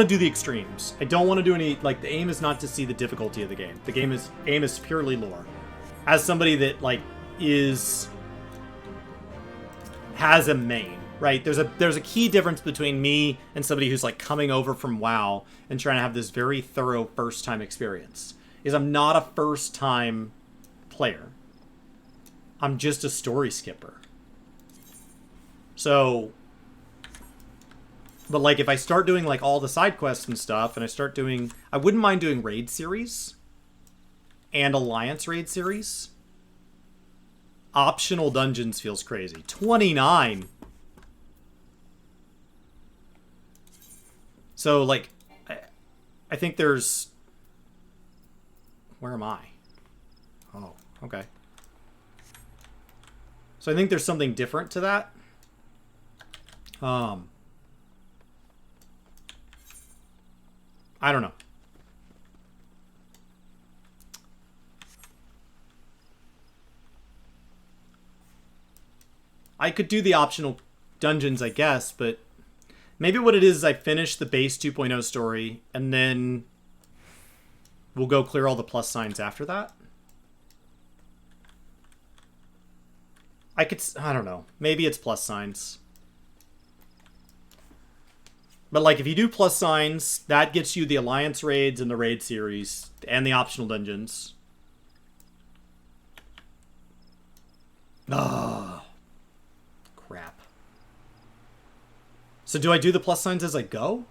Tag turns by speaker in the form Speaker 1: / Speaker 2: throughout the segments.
Speaker 1: to do the extremes. I don't want to do any, like, the aim is not to see the difficulty of the game. The aim is purely lore. As somebody that, like, has a main, right? There's a key difference between me and somebody who's, like, coming over from WoW and trying to have this very thorough first-time experience. Is I'm not a first-time player. I'm just a story skipper. So... But, like, if I start doing, like, all the side quests and stuff, and I start doing... I wouldn't mind doing raid series. And Alliance raid series. Optional dungeons feels crazy. 29! So, like, I think there's... Where am I? Oh, okay. So I think there's something different to that. I don't know. I could do the optional dungeons, I guess, but maybe what it is I finish the base 2.0 story, and then we'll go clear all the plus signs after that. I don't know. Maybe it's plus signs. But, like, if you do plus signs, that gets you the Alliance raids and the raid series, and the optional dungeons. Ah, crap. So do I do the plus signs as I go?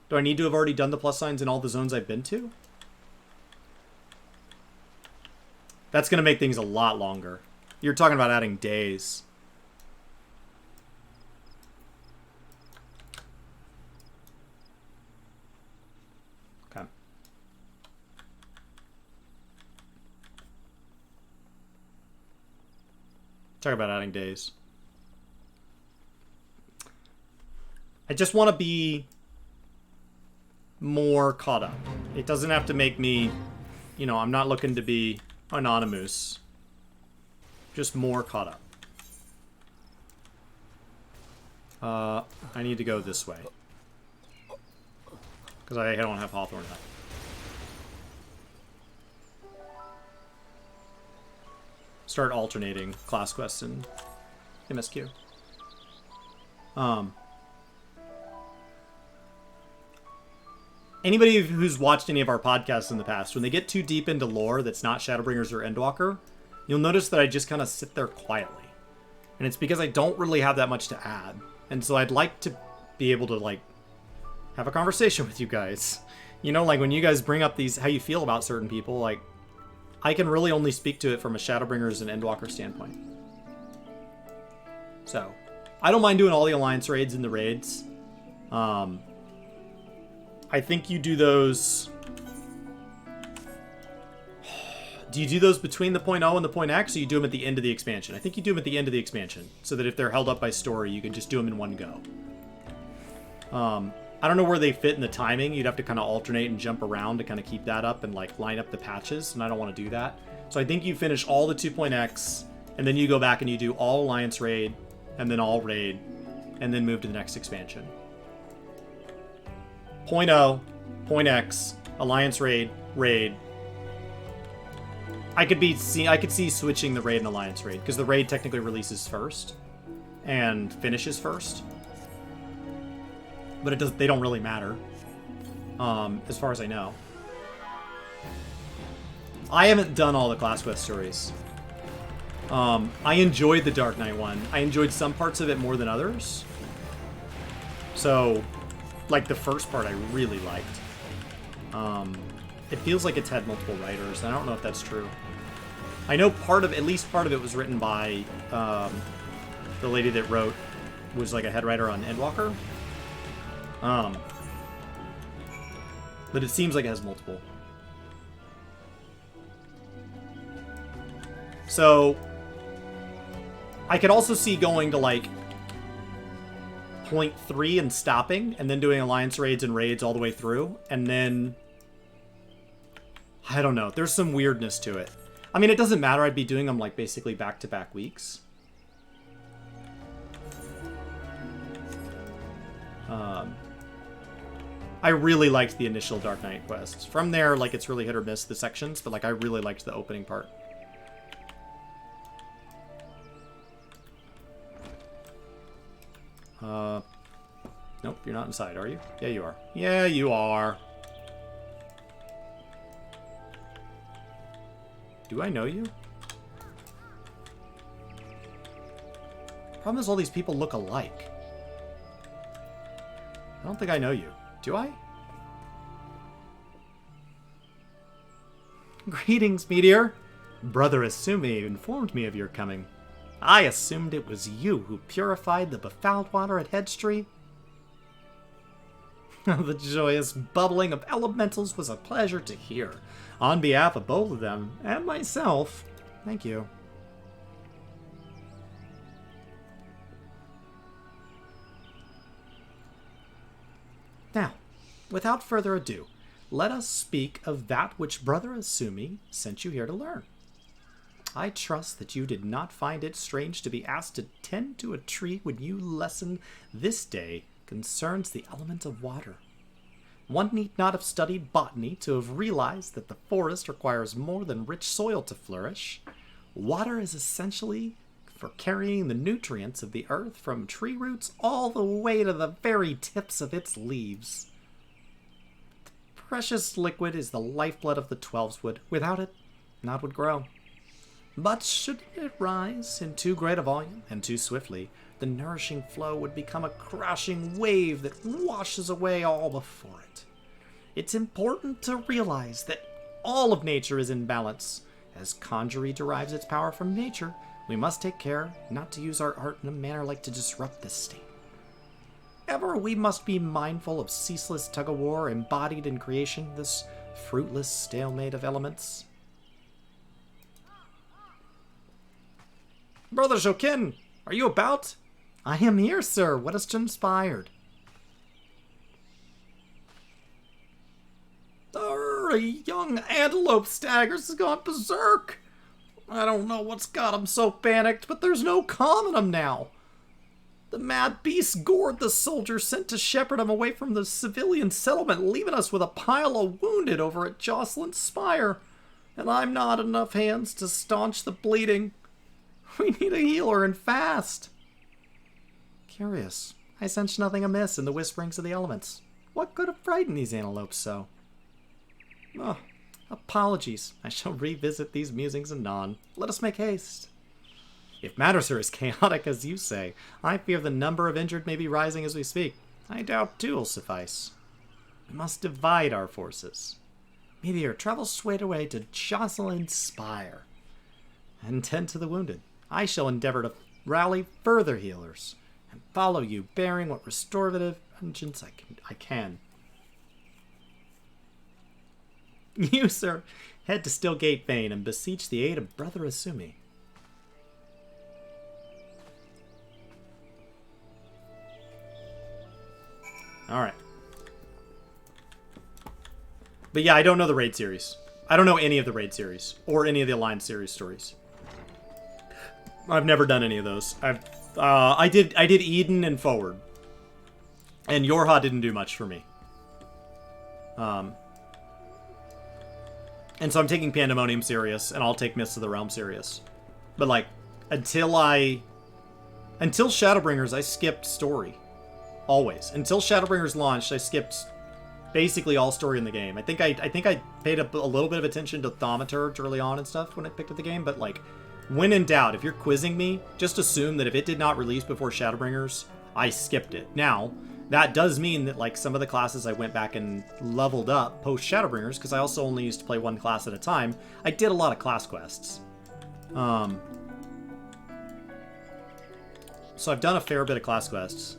Speaker 1: Do I need to have already done the plus signs in all the zones I've been to? That's going to make things a lot longer. You're talking about adding days. Okay. Talk about adding days. I just want to be more caught up. It doesn't have to make me, you know, I'm not looking to be anonymous. Just more caught up. I need to go this way. Because I don't have Hawthorne up. Start alternating class quests and MSQ. Anybody who's watched any of our podcasts in the past, when they get too deep into lore that's not Shadowbringers or Endwalker, you'll notice that I just kind of sit there quietly. And it's because I don't really have that much to add. And so I'd like to be able to, like, have a conversation with you guys. You know, like, when you guys bring up these, how you feel about certain people, like, I can really only speak to it from a Shadowbringers and Endwalker standpoint. So, I don't mind doing all the Alliance raids and the raids. I think you do those... Do you do those between the .0 and the .X, or you do them at the end of the expansion? I think you do them at the end of the expansion, so that if they're held up by story, you can just do them in one go. I don't know where they fit in the timing. You'd have to kind of alternate and jump around to kind of keep that up and, like, line up the patches, and I don't want to do that. So I think you finish all the 2.X, and then you go back and you do all Alliance raid, and then all raid, and then move to the next expansion. .0, .X, Alliance raid, raid. I could see switching the raid and Alliance raid, because the raid technically releases first and finishes first. But they don't really matter, as far as I know. I haven't done all the class quest stories. I enjoyed the Dark Knight one. I enjoyed some parts of it more than others. So, like, the first part I really liked. It feels like it's had multiple writers, and I don't know if that's true. I know at least part of it was written by the lady that was like a head writer on Endwalker. But it seems like it has multiple. So, I could also see going to, like, .3 and stopping, and then doing Alliance raids and raids all the way through, and then... I don't know. There's some weirdness to it. I mean, it doesn't matter. I'd be doing them, like, basically back-to-back weeks. I really liked the initial Dark Knight quests. From there, like, it's really hit or miss, the sections, but, like, I really liked the opening part. Nope, you're not inside, are you? Yeah, you are. Yeah, you are. Do I know you? Problem is all these people look alike. I don't think I know you. Do I? Greetings, Meteor. Brother Asumi informed me of your coming. I assumed it was you who purified the befouled water at Headstree. The joyous bubbling of elementals was a pleasure to hear. On behalf of both of them and myself, thank you. Now, without further ado, let us speak of that which Brother Asumi sent you here to learn. I trust that you did not find it strange to be asked to tend to a tree when your lesson this day concerns the element of water. One need not have studied botany to have realized that the forest requires more than rich soil to flourish. Water is essentially for carrying the nutrients of the earth from tree roots all the way to the very tips of its leaves. The precious liquid is the lifeblood of the Twelveswood. Without it, naught would grow. But should it rise in too great a volume and too swiftly, the nourishing flow would become a crashing wave that washes away all before it. It's important to realize that all of nature is in balance. As conjury derives its power from nature, we must take care not to use our art in a manner like to disrupt this state. Ever we must be mindful of ceaseless tug-of-war embodied in creation, this fruitless stalemate of elements. Brother Jokin, are you about? I am here, sir. What has transpired? A young antelope staggers has gone berserk. I don't know what's got him so panicked, but there's no calming him now. The mad beast gored the soldier sent to shepherd him away from the civilian settlement, leaving us with a pile of wounded over at Jocelyn's Spire. And I'm not enough hands to staunch the bleeding. We need a healer and fast. Curious. I sense nothing amiss in the whisperings of the elements. What could have frightened these antelopes so? Oh, apologies. I shall revisit these musings anon. Let us make haste. If matters are as chaotic as you say, I fear the number of injured may be rising as we speak. I doubt two will suffice. We must divide our forces. Meteor, travel straight away to Jocelyn's Spire and tend to the wounded. I shall endeavor to rally further healers and follow you, bearing what restorative vengeance I can. You, sir, head to Stillgate Vane and beseech the aid of Brother Asumi. Alright. But yeah, I don't know the Raid series. I don't know any of the Raid series, or any of the Alliance series stories. I've never done any of those. I did Eden and Forward. And Yorha didn't do much for me. And so I'm taking Pandemonium serious, and I'll take Mists of the Realm serious. But, like, until Shadowbringers, I skipped story. Always. Until Shadowbringers launched, I skipped basically all story in the game. I think I paid a little bit of attention to Thaumaturge early on and stuff when I picked up the game, but, like, when in doubt, if you're quizzing me, just assume that if it did not release before Shadowbringers, I skipped it. Now, that does mean that, like, some of the classes I went back and leveled up post Shadowbringers, because I also only used to play one class at a time. I did a lot of class quests. So I've done a fair bit of class quests.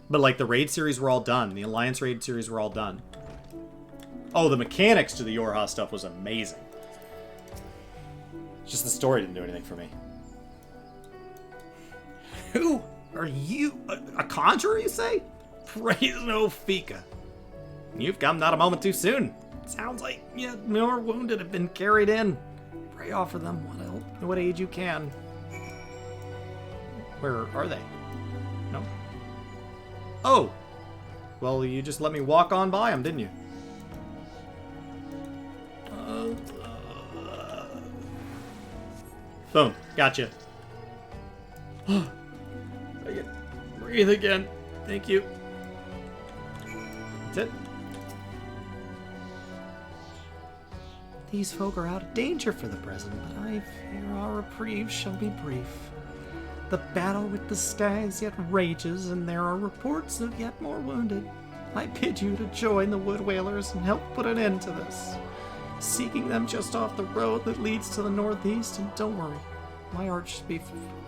Speaker 1: But, like, the Raid series were all done. The Alliance Raid series were all done. Oh, the mechanics to the Yorha stuff was amazing. Just the story didn't do anything for me. Who are you? A conjurer, you say? Praise no Fika. You've come not a moment too soon. Sounds like more wounded have been carried in. Pray offer them what aid you can. Where are they? No. Oh! Well, you just let me walk on by them, didn't you? Boom. Gotcha. I can breathe again. Thank you. That's it. These folk are out of danger for the present, but I fear our reprieve shall be brief. The battle with the stags yet rages, and there are reports of yet more wounded. I bid you to join the wood whalers and help put an end to this. Seeking them just off the road that leads to the northeast, and don't worry, my art should be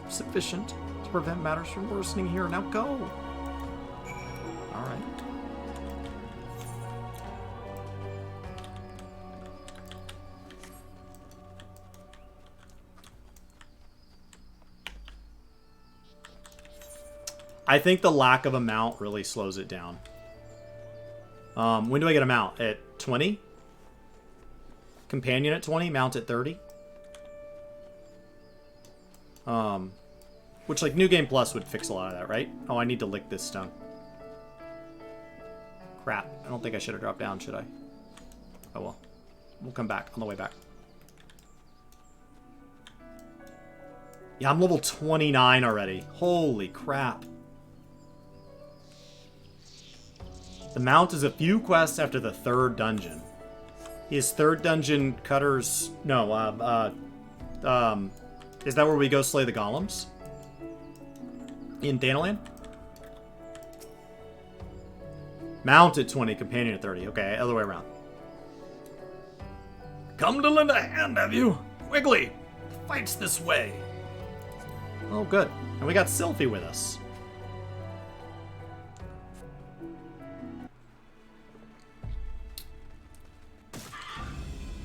Speaker 1: sufficient to prevent matters from worsening here. Now go! Alright. I think the lack of a mount really slows it down. When do I get a mount? At 20? Companion at 20? Mount at 30? Which, like, New Game Plus would fix a lot of that, right? Oh, I need to lick this stone. Crap. I don't think I should have dropped down, should I? Oh, well. We'll come back on the way back. Yeah, I'm level 29 already. Holy crap. The mount is a few quests after the third dungeon. Is third dungeon Cutter's... No, is that where we go slay the golems? In Thanalan? Mount at 20, companion at 30. Okay, other way around. Come to lend a hand, have you? Wiggly, fight's this way. Oh, good. And we got Sylphie with us.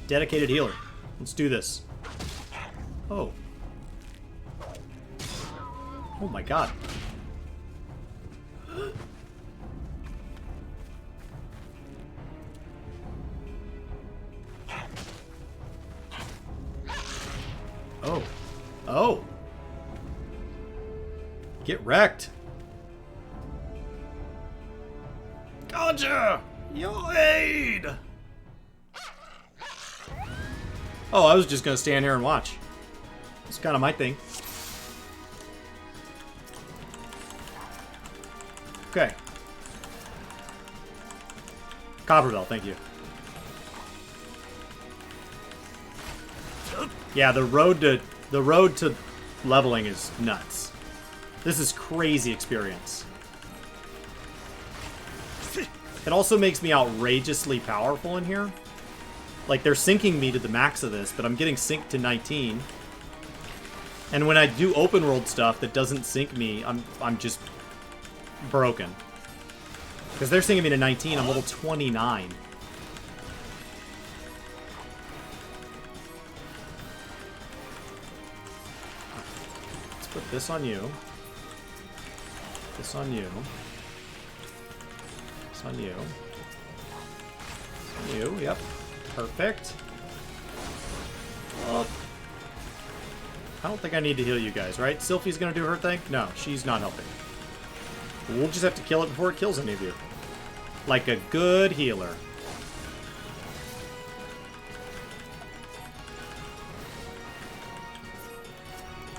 Speaker 1: Dedicated healer. Let's do this. Oh. Oh my god. Oh. Oh. Get wrecked. Gotcha! Your aid! Oh, I was just gonna stand here and watch. It's kind of my thing. Okay. Copperbell, thank you. Yeah, the road to leveling is nuts. This is crazy experience. It also makes me outrageously powerful in here. Like, they're syncing me to the max of this, but I'm getting synced to 19. And when I do open world stuff that doesn't sync me, I'm just broken. Because they're syncing me to 19, I'm level 29. Let's put this on you. This on you. This on you. This on you, yep. Perfect. Oh. I don't think I need to heal you guys, right? Sylphie's gonna do her thing? No, she's not helping. We'll just have to kill it before it kills any of you. Like a good healer.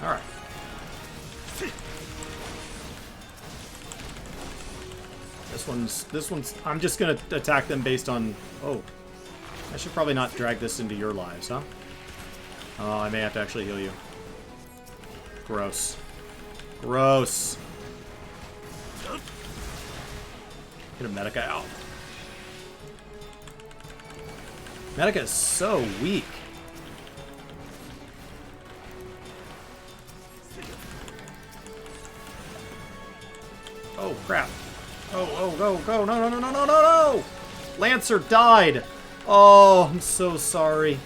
Speaker 1: Alright. This one's... I'm just gonna attack them based on... Oh. I should probably not drag this into your lives, huh? Oh, I may have to actually heal you. Gross. Gross. Get a Medica out. Medica is so weak. Oh, crap. Oh, go, go. No, no, no, no, no, no, no! Lancer died! Oh, I'm so sorry.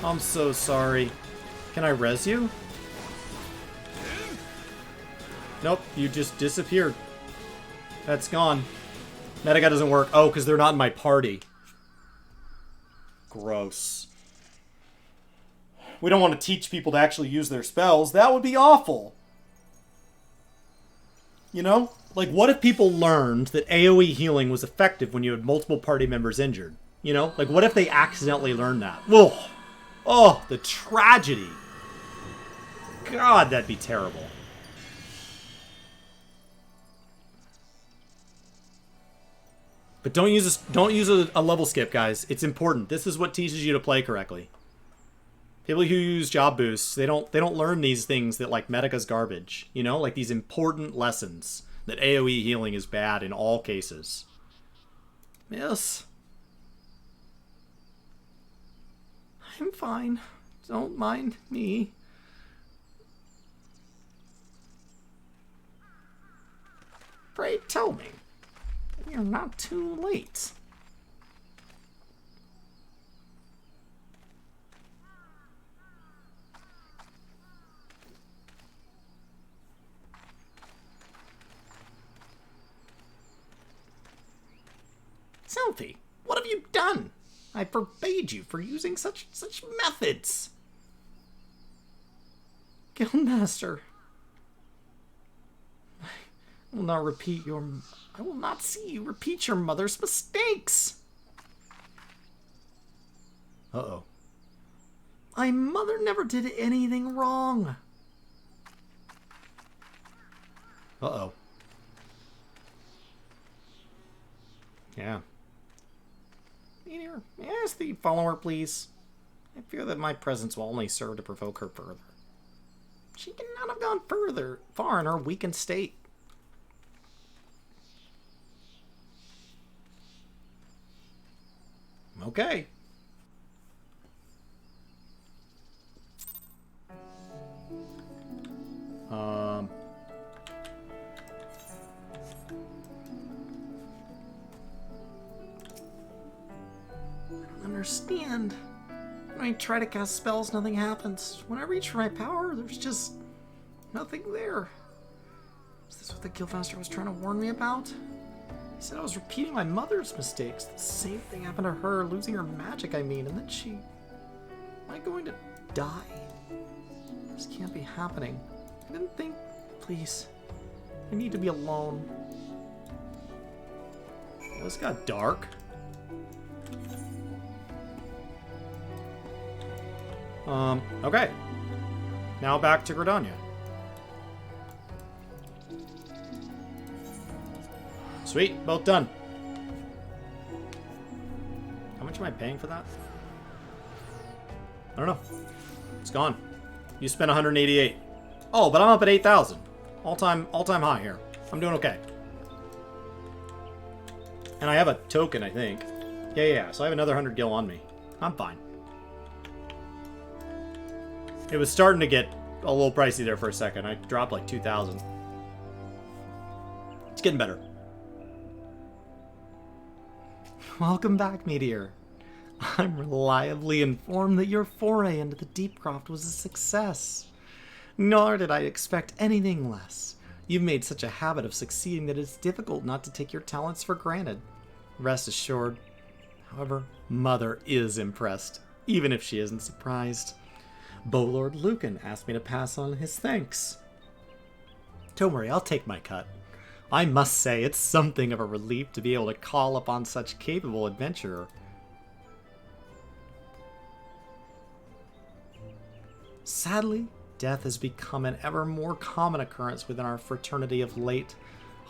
Speaker 1: I'm so sorry. Can I res you? Nope, you just disappeared. That's gone. Medica doesn't work. Oh, because they're not in my party. Gross. We don't want to teach people to actually use their spells. That would be awful. You know? Like, what if people learned that AoE healing was effective when you had multiple party members injured? You know? Like, what if they accidentally learned that? Whoa! Oh, the tragedy. God, that'd be terrible. But don't use a level skip, guys. It's important. This is what teaches you to play correctly. People who use job boosts, they don't learn these things that like Medica's garbage. You know, like these important lessons that AoE healing is bad in all cases. Yes. I'm fine. Don't mind me. Pray tell me, you're not too late. Selphie, what have you done? I forbade you for using such methods. Guildmaster, I will not see you repeat your mother's mistakes. Uh-oh. My mother never did anything wrong. Uh-oh. Yeah. Meteor, may I ask that you follow her, please? I fear that my presence will only serve to provoke her further. She cannot have gone far in her weakened state. Okay. I don't understand. When I try to cast spells, nothing happens. When I reach for my power, there's just nothing there. Is this what the Guildmaster was trying to warn me about? He said I was repeating my mother's mistakes. The same thing happened to her, losing her magic, I mean, and then she... Am I going to die? This can't be happening. I didn't think... Please. I need to be alone. Oh, this got dark. Okay. Now back to Gridania. Sweet, both done. How much am I paying for that? I don't know. It's gone. You spent 188. Oh, but I'm up at 8,000. All-time high here. I'm doing okay. And I have a token, I think. Yeah. So I have another 100 gil on me. I'm fine. It was starting to get a little pricey there for a second. I dropped like 2,000. It's getting better. Welcome back, Meteor. I'm reliably informed that your foray into the Deepcroft was a success. Nor did I expect anything less. You've made such a habit of succeeding that it's difficult not to take your talents for granted. Rest assured. However, Mother is impressed, even if she isn't surprised. Bowlord Lucan asked me to pass on his thanks. Don't worry, I'll take my cut. I must say, it's something of a relief to be able to call upon such capable adventurer. Sadly, death has become an ever more common occurrence within our fraternity of late.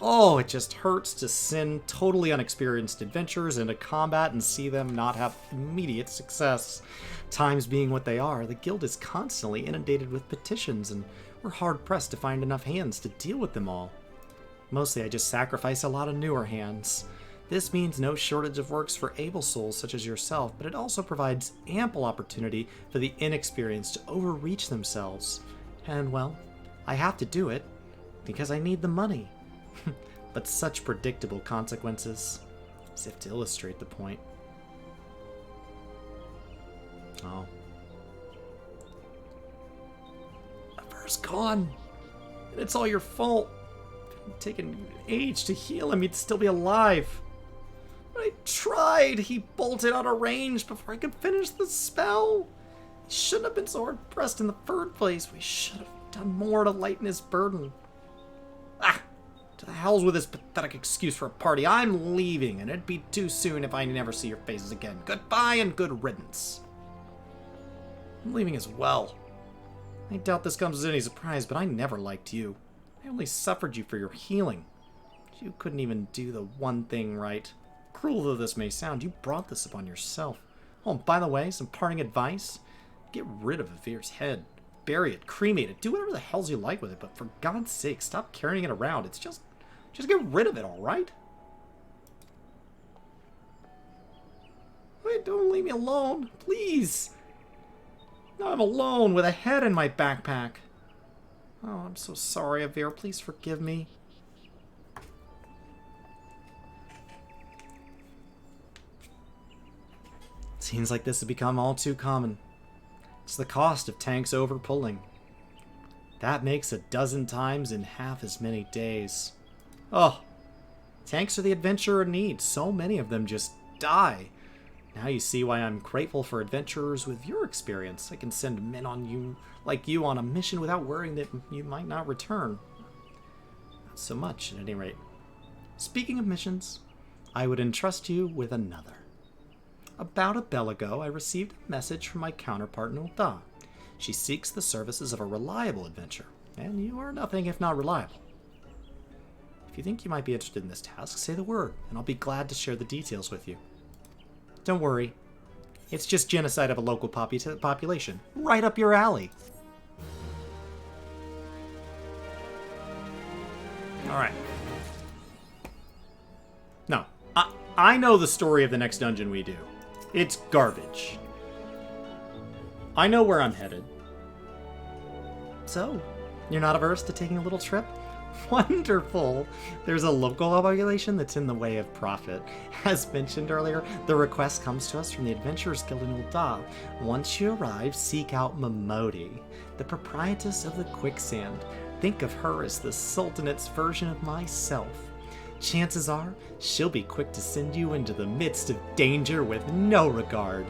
Speaker 1: Oh, it just hurts to send totally unexperienced adventurers into combat and see them not have immediate success. Times being what they are, the guild is constantly inundated with petitions, and we're hard-pressed to find enough hands to deal with them all. Mostly I just sacrifice a lot of newer hands. This means no shortage of works for able souls such as yourself, but it also provides ample opportunity for the inexperienced to overreach themselves. And, well, I have to do it because I need the money. But such predictable consequences, as if to illustrate the point. Oh. The fir's gone, and it's all your fault. If it had taken age to heal him, he'd still be alive. But I tried. He bolted out of range before I could finish the spell. He shouldn't have been so hard-pressed in the first place. We should have done more to lighten his burden. Ah! To the hells with this pathetic excuse for a party. I'm leaving, and it'd be too soon if I never see your faces again. Goodbye and good riddance. I'm leaving as well. I doubt this comes as any surprise, but I never liked you. I only suffered you for your healing. You couldn't even do the one thing right. Cruel though this may sound, you brought this upon yourself. Oh, and by the way, some parting advice. Get rid of Avir's head. Bury it, cremate it, do whatever the hells you like with it, but for God's sake, stop carrying it around. It's just get rid of it, alright? Wait, don't leave me alone, please. Now I'm alone with a head in my backpack. Oh, I'm so sorry, Avir. Please forgive me. Seems like this has become all too common. It's the cost of tanks overpulling. That makes 12 times in half as many days. Oh, tanks are the adventurer need. So many of them just die. Now you see why I'm grateful for adventurers with your experience. I can send men like you on a mission without worrying that you might not return. Not so much, at any rate. Speaking of missions, I would entrust you with another. About a bell ago, I received a message from my counterpart in Ul'dah. She seeks the services of a reliable adventurer, and you are nothing if not reliable. If you think you might be interested in this task, say the word, and I'll be glad to share the details with you. Don't worry. It's just genocide of a local population. Right up your alley. Alright. No. I know the story of the next dungeon we do. It's garbage. I know where I'm headed. So, you're not averse to taking a little trip? Wonderful! There's a local population that's in the way of profit. As mentioned earlier, the request comes to us from the Adventurers Guild in Ul'dah. Once you arrive, seek out Momodi, the proprietress of the quicksand. Think of her as the Sultanate's version of myself. Chances are, she'll be quick to send you into the midst of danger with no regard.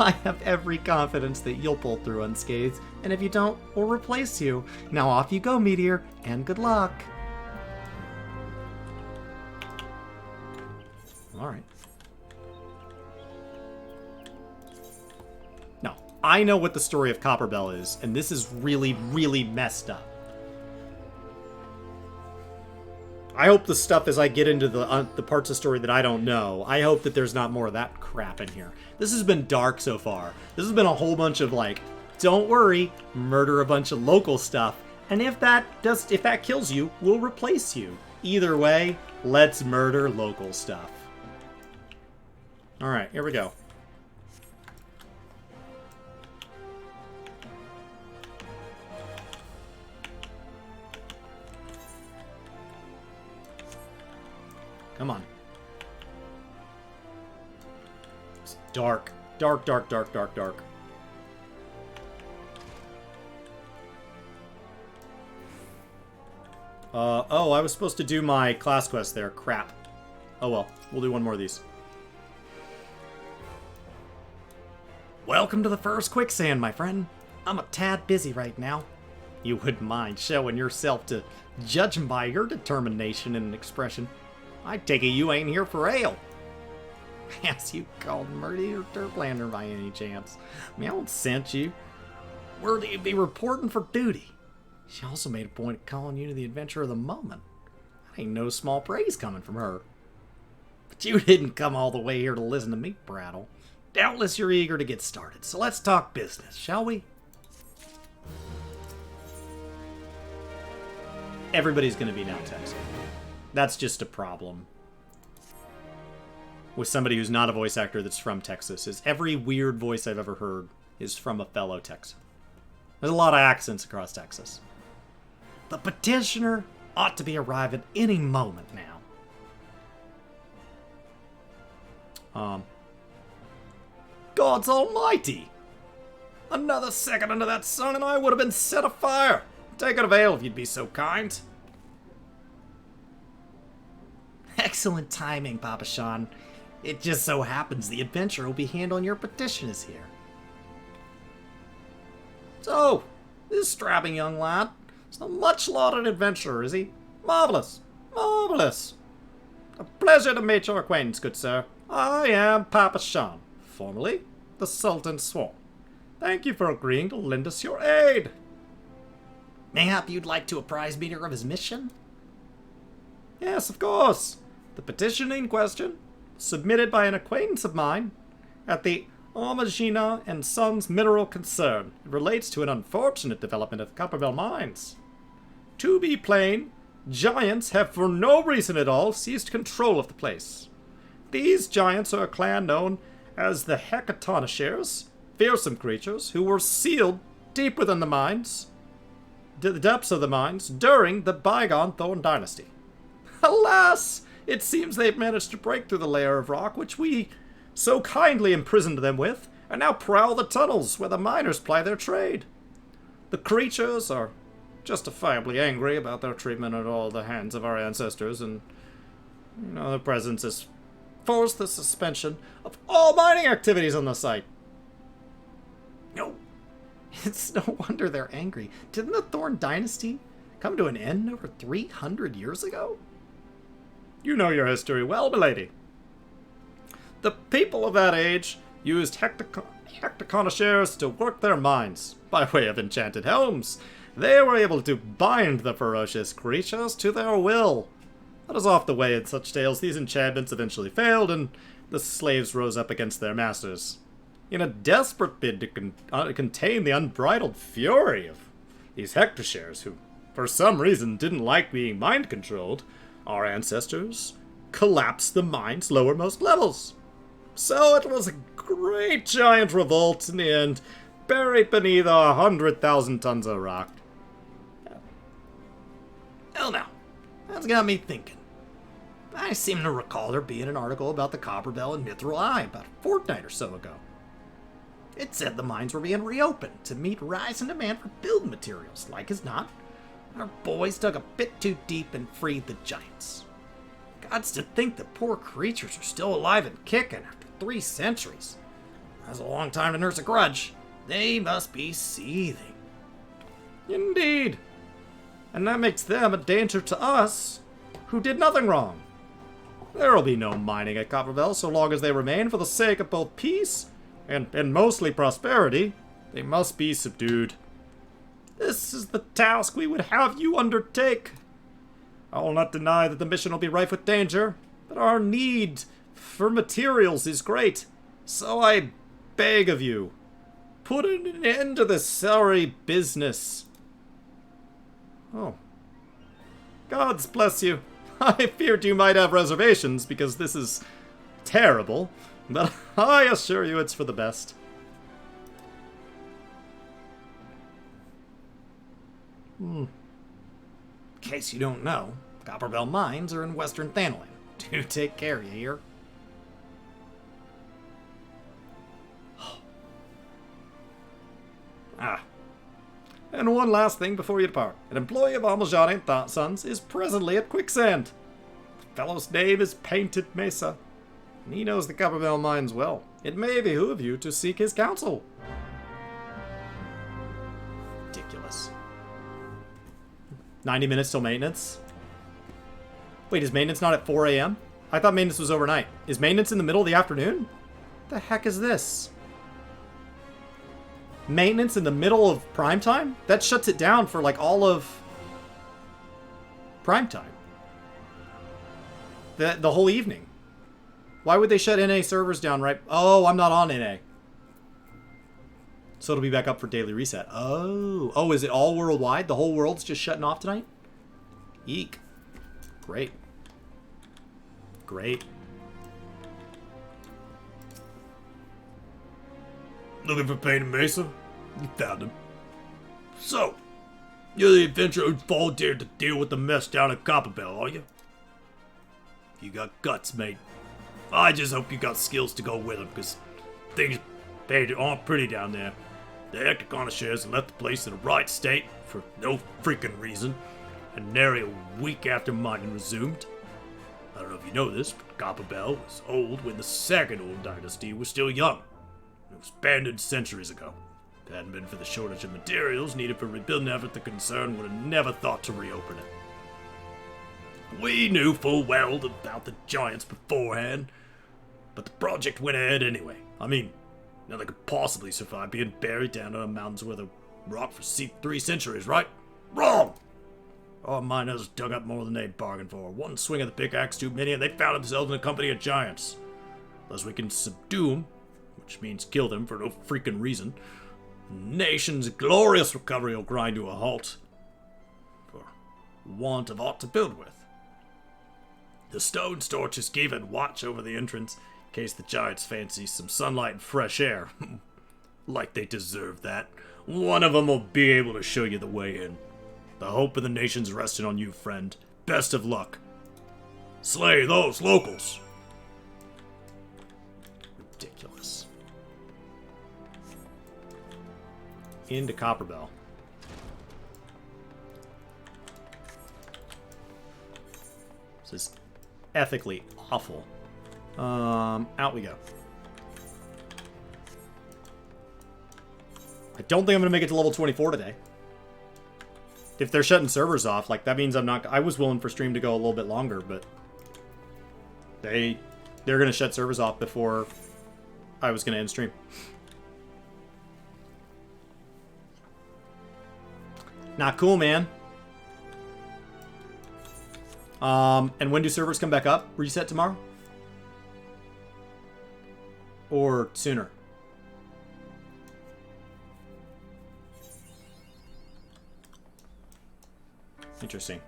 Speaker 1: I have every confidence that you'll pull through unscathed, and if you don't, we'll replace you. Now off you go, Meteor, and good luck. Alright. No, I know what the story of Copperbell is, and this is really, really messed up. I hope the stuff as I get into the parts of the story that I don't know, I hope that there's not more of that crap in here. This has been dark so far. This has been a whole bunch of like, don't worry, murder a bunch of local stuff, and if that kills you, we'll replace you. Either way, let's murder local stuff. Alright, here we go. Come on. It's dark. Dark, dark, dark, dark, dark. Oh, I was supposed to do my class quest there. Crap. Oh well, we'll do one more of these. Welcome to the first quicksand, my friend. I'm a tad busy right now. You wouldn't mind showing yourself to, judging by your determination and expression. I take it you ain't here for ale. As you called Murdy or Derplander by any chance? Meow sent you. Where do you be reporting for duty? She also made a point of calling you to the adventure of the moment. That ain't no small praise coming from her. But you didn't come all the way here to listen to me prattle. Doubtless you're eager to get started, so let's talk business, shall we? Everybody's gonna be now Texan. That's just a problem with somebody who's not a voice actor that's from Texas, is every weird voice I've ever heard is from a fellow Texan. There's a lot of accents across Texas. The petitioner ought to be arriving any moment now. God's almighty! Another second under that sun and I would have been set afire. Take it of ale if you'd be so kind. Excellent timing, Papa Sean. It just so happens the adventurer will be handling your petition is here. So, this strapping young lad is a much-lauded adventurer, is he? Marvelous! Marvellous. A pleasure to meet your acquaintance, good sir. I am Papa Shan, formerly the Sultan's Swan. Thank you for agreeing to lend us your aid. Mayhap you'd like to apprise me of his mission? Yes, of course. The petition in question, submitted by an acquaintance of mine at the Armagina and Sons Mineral Concern, it relates to an unfortunate development of Copperbell Mines. To be plain, giants have for no reason at all seized control of the place. These giants are a clan known as the Hecatonachires, fearsome creatures who were sealed deep within the mines, the depths of the mines, during the bygone Thorn Dynasty. Alas! It seems they've managed to break through the layer of rock which we so kindly imprisoned them with, and now prowl the tunnels where the miners ply their trade. The creatures are justifiably angry about their treatment at all the hands of our ancestors, and their presence has forced the suspension of all mining activities on the site. No, it's no wonder they're angry. Didn't the Thorn Dynasty come to an end over 300 years ago? You know your history well, milady. The people of that age used Hecatonachires to work their mines by way of enchanted helms. They were able to bind the ferocious creatures to their will. That is oft the way in such tales. These enchantments eventually failed, and the slaves rose up against their masters. In a desperate bid to contain the unbridled fury of these Hecatonachires, who for some reason didn't like being mind-controlled, our ancestors collapsed the mine's lowermost levels. So it was a great giant revolt in the end, buried beneath 100,000 tons of rock. Well now, that's got me thinking. I seem to recall there being an article about the Copperbell and Mithril Eye about a fortnight or so ago. It said the mines were being reopened to meet rising demand for building materials. Like as not, our boys dug a bit too deep and freed the giants. Gods to think the poor creatures are still alive and kicking after 3 centuries. That's a long time to nurse a grudge. They must be seething. Indeed. And that makes them a danger to us, who did nothing wrong. There'll be no mining at Copperbell so long as they remain for the sake of both peace and mostly prosperity. They must be subdued. This is the task we would have you undertake. I will not deny that the mission will be rife with danger, but our need for materials is great. So I beg of you, put an end to this sorry business. Oh. Gods bless you. I feared you might have reservations because this is terrible, but I assure you it's for the best. In case you don't know, Copperbell Mines are in Western Thanalan. Do take care, you hear? And one last thing before you depart. An employee of Almajane and Sons is presently at Quicksand. The fellow's name is Painted Mesa, and he knows the Copperbell Mines well. It may behoove you to seek his counsel. Ridiculous. 90 minutes till maintenance? Wait, is maintenance not at 4 a.m.? I thought maintenance was overnight. Is maintenance in the middle of the afternoon? The heck is this? Maintenance in the middle of prime time? That shuts it down for like all of prime time. The whole evening. Why would they shut NA servers down right? Oh, I'm not on NA. So it'll be back up for daily reset. Oh, is it all worldwide? The whole world's just shutting off tonight? Eek. Great. Great. Looking for Painted Mesa? You found him. So, you're the adventurer who volunteered to deal with the mess down at Copperbell, are you? You got guts, mate. I just hope you got skills to go with them, because things aren't pretty down there. The Hecatonachires left the place in the right state for no freaking reason, and nary a week after mining resumed. I don't know if you know this, but Copperbell was old when the second old dynasty was still young. It was abandoned centuries ago. If it hadn't been for the shortage of materials needed for rebuilding effort, the concern would have never thought to reopen it.
Speaker 2: We knew full well about the giants beforehand, but the project went ahead anyway. I mean, nothing could possibly survive being buried down in the mountains with a rock for 3 centuries, right? Wrong! Our miners dug up more than they bargained for. One swing of the pickaxe too many, and they found themselves in a company of giants. Unless we can subdue them, which means kill them for no freaking reason, the nation's glorious recovery will grind to a halt. For want of aught to build with. The stone torches gave it watch over the entrance, in case the giants fancy some sunlight and fresh air. Like they deserve that. One of them will be able to show you the way in. The hope of the nation's resting on you, friend. Best of luck. Slay those locals.
Speaker 1: Ridiculous. Into Copperbell. This is ethically awful. Out we go. I don't think I'm gonna make it to level 24 today. If they're shutting servers off, like, that means I'm not... I was willing for stream to go a little bit longer, but... They're gonna shut servers off before I was gonna end stream. Not cool, man. And when do servers come back up? Reset tomorrow? Or sooner? Interesting.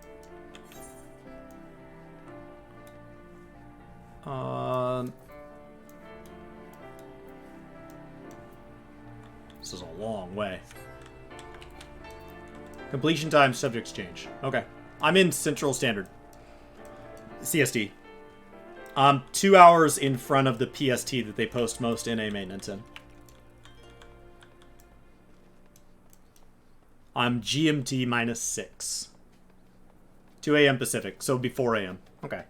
Speaker 1: This is a long way. Completion time, subjects change. Okay. I'm in Central Standard. CST. 2 hours in front of the PST that they post most NA maintenance in. I'm GMT minus 6. 2 a.m. Pacific, so before a.m. Okay.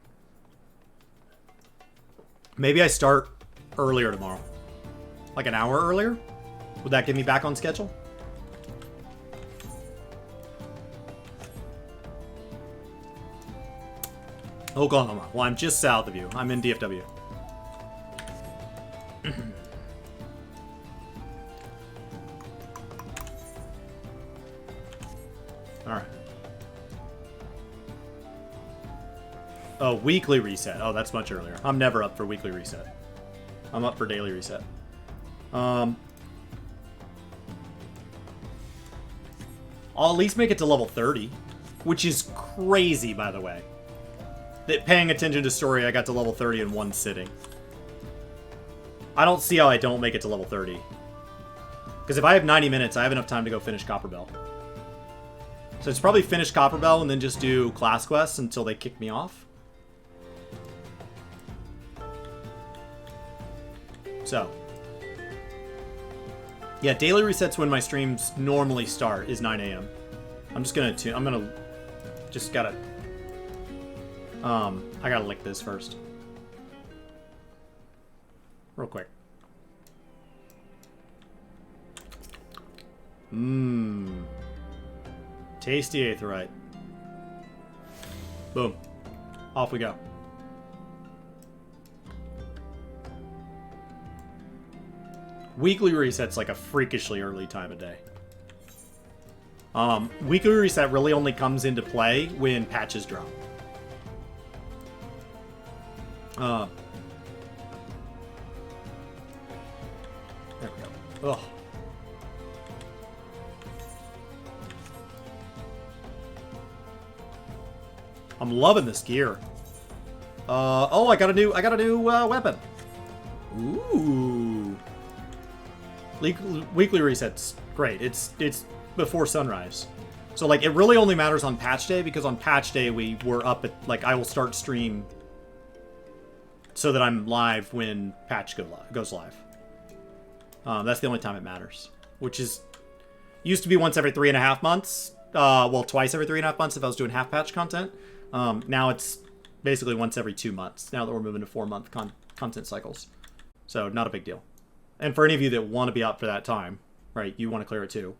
Speaker 1: Maybe I start earlier tomorrow. Like an hour earlier? Would that get me back on schedule? Oklahoma. Well, I'm just south of you. I'm in DFW. Alright. Oh, weekly reset. Oh, that's much earlier. I'm never up for weekly reset. I'm up for daily reset. I'll at least make it to level 30, which is crazy, by the way. That paying attention to story, I got to level 30 in one sitting. I don't see how I don't make it to level 30. Because if I have 90 minutes, I have enough time to go finish Copperbell. So it's probably finish Copperbell and then just do class quests until they kick me off. So. Yeah, daily resets when my streams normally start is 9 a.m. I'm just gonna just gotta I gotta lick this first. Real quick. Mmm. Tasty Aetheryte. Boom. Off we go. Weekly reset's like a freakishly early time of day. Weekly reset really only comes into play when patches drop. There we go. Ugh. I'm loving this gear. Oh, I got a new weapon. Ooh. Weekly resets, great. It's before sunrise. So, like, it really only matters on patch day, because on patch day we're up at, like, I will start stream so that I'm live when patch goes live. That's the only time it matters. Which is, used to be once every 3.5 months. Well, twice every 3.5 months if I was doing half patch content. Now it's basically once every 2 months, now that we're moving to 4-month content cycles. So, not a big deal. And for any of you that want to be out for that time, right, you want to clear it too.